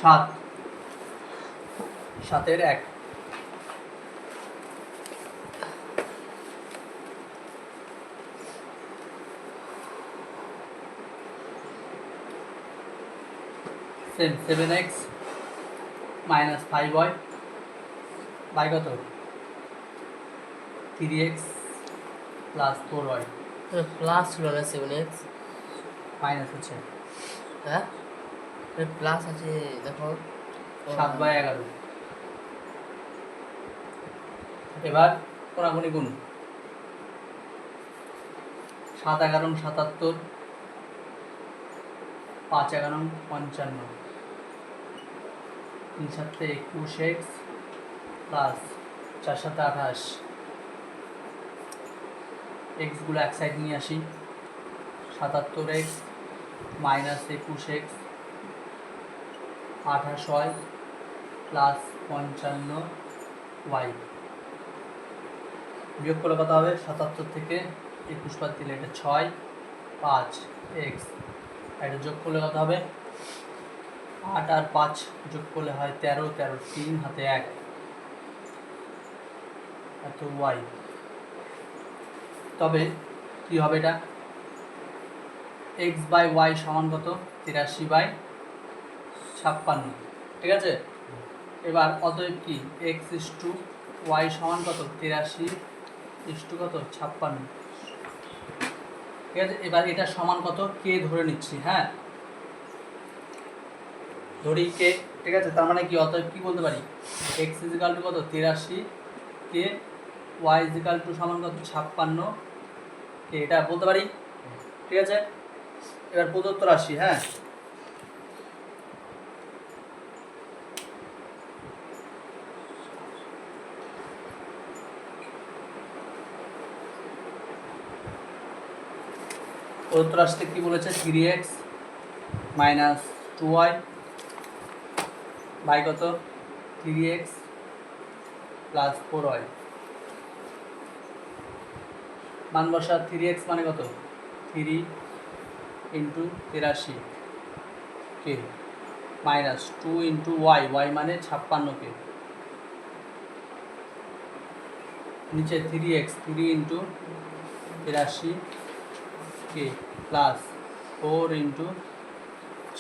7 7-এর 1 same 7x minus 5y by কত 3x plus 4y plus ছিল না 7x মাইনাস হচ্ছে হ্যাঁ প্লাস আছে দেখো 7/11 এবার কোনাকুনি গুণ 7-11 77 5-11 55 3-7 21x প্লাস 4-7 28 x গুলো এক সাইড নিয়ে আসি 77x minus 21x 28y plus 55y বিয়োগ করলে কত হবে 77 থেকে 21 বাদ দিলে এটা 6 5x এটা যোগ করলে কত হবে 8 আর 5 যোগ করলে হয় 13 13 3 হাতে 1 এত y তবে কি হবে এটা x/y সমান কত 83/56 ঠিক আছে এবার অতএব কি x/y সমান কত 83 কত 56 ঠিক আছে এবার এটা সমান কত কে ধরে নিচ্ছি হ্যাঁ ধরি কে ঠিক আছে তার মানে কি অতএব কি বলতে পারি x কত 83 কে y সমান কত 56 কে এটা বলতে পারি ঠিক আছে এবার প্রদত্ত রাশি হ্যাঁ প্রদত্ত রাশিতে কি বলেছে 3x মাইনাস 2y বাই কত 3x প্লাস 4y মান বসা 3x মানে কত 3 ইন্টু 83 কে মাইনাস 2 ইন্টু y y মানে 56 কে নিচে 3x 3 into 83 k plus 4 into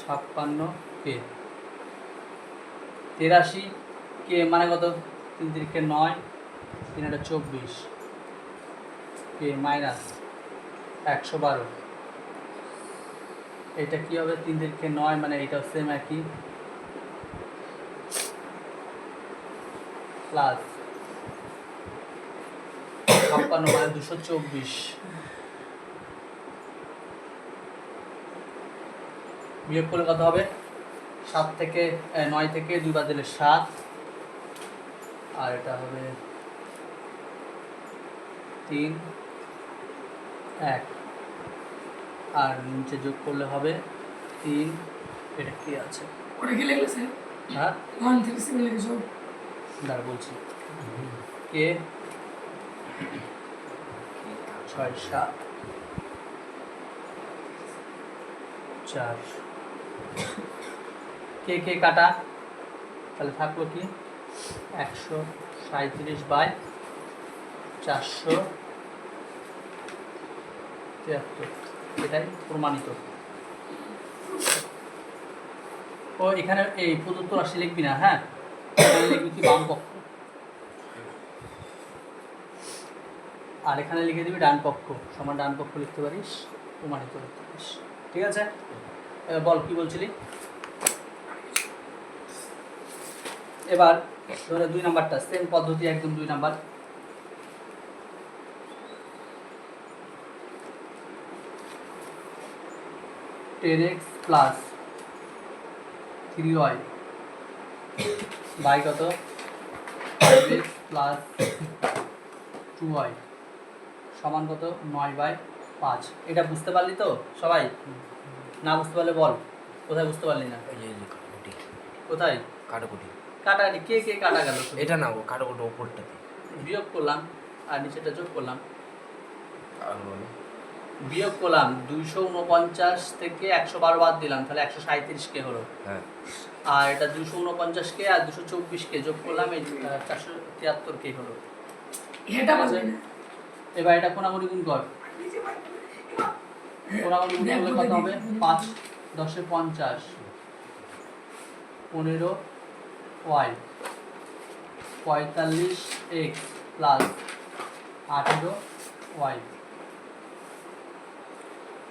56 কে 83 কে মানে কত 3 3 9 3 24 কে মাইনাস 112 এটা কি হবে 3 3 9 মানে এটা সেম একই প্লাস 56 মানে 224 বিয়োগ করলে কত হবে 7 থেকে 9 থেকে 2 বাদ দিলে 7 আর এটা হবে 3 1 আর নিচে যোগ করলে হবে 3 এটা কি আছে ওটা কি লিখলে স্যার হ্যাঁ 1 থেকে 7 লিখেছো দাঁড়া বলছি কে 6 7 4 কে কে কাটা তাহলে থাকলো কি 137/473 এটাই প্রমাণিত ও এখানে এই প্রদত্ত রাশি লিখবি না হ্যাঁ এখানে লিখবি কি বাম পক্ষ আর এখানে লিখে দিবি ডান পক্ষ সমান ডান পক্ষ লিখতে পারিস প্রমাণিত লিখতে পারিস ঠিক আছে বল কি বলছিলি এবার ধরে 2 নাম্বারটা সেম পদ্ধতি একদম 2 number x plus 3y by কত 5x প্লাস 2y সমান কত 9/5 এটা বুঝতে পারলি তো সবাই না বুঝতে পারলে বল কোথায় বুঝতে পারলি না কোথায় কাটাকুটি কাটাকাটি কে কে কাটা গেল এটা না ও কাটাকুটি ওপরটাতে বিয়োগ করলাম আর নিচেটা যোগ করলাম আর বলো বিয়োগ করলাম 249 থেকে 112 বাদ দিলাম, তাহলে 137 হলো। হ্যাঁ আর এটা 249 আর 224 যোগ করলাম, এই 473 হলো। এটা পারবে না। এবার এটা কোনাগুনি গুণ কর। কোনাগুনি গুণ করলে কত হবে? 5 10 50 15 y 45 x প্লাস 18 y,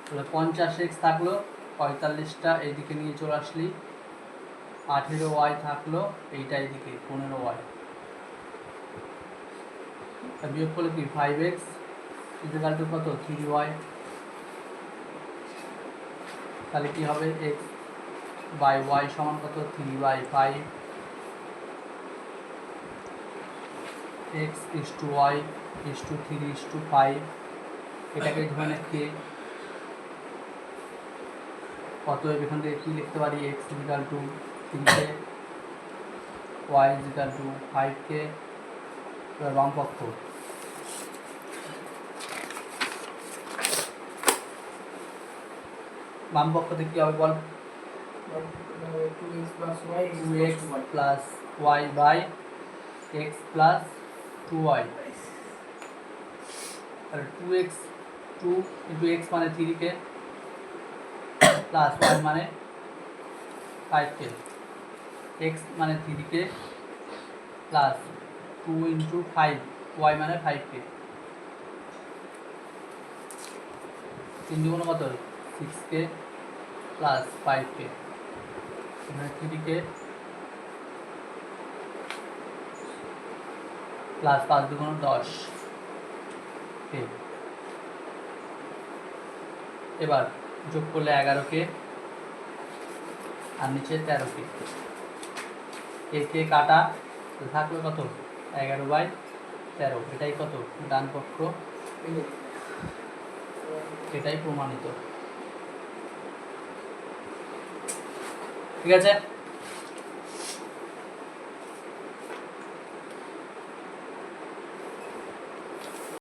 তাহলে 50x থাকলো, 45টা এইদিকে নিয়ে চলে আসলি, 18y থাকলো, এইটা এইদিকে 15y। বিয়োগ করলে কি 5x ইকুয়াল টু কত? 3y। তাহলে কি হবে? x বাই y সমান কত? 3/5। x is to y is to 3 is to 5। এটাকে ধরে নিচ্ছি। অতএব এখান থেকে কি লিখতে পারি? x equal to 3k, y equal to 5k। এবার বাম পক্ষ, বাম পক্ষতে কি হবে বল? 2x plus y is 2x equal to y. Plus y by x plus 2y। তাহলে 2x 2 ইন্টু x মানে 3k প্লাস y মানে 5k, x মানে 3k প্লাস 2 ইন্টু 5 y মানে 5k। 3 দুগুণ কত? 6k প্লাস 5k, এখানে 3k প্লাস 5 দুগুণ 10 k। এবার যোগ করলে 11k আর নিচে 13k, কে কাটা, থাকলো কত? 11/13। এটাই কত? ডান পক্ষ, এটাই প্রমাণিত। ঠিক আছে।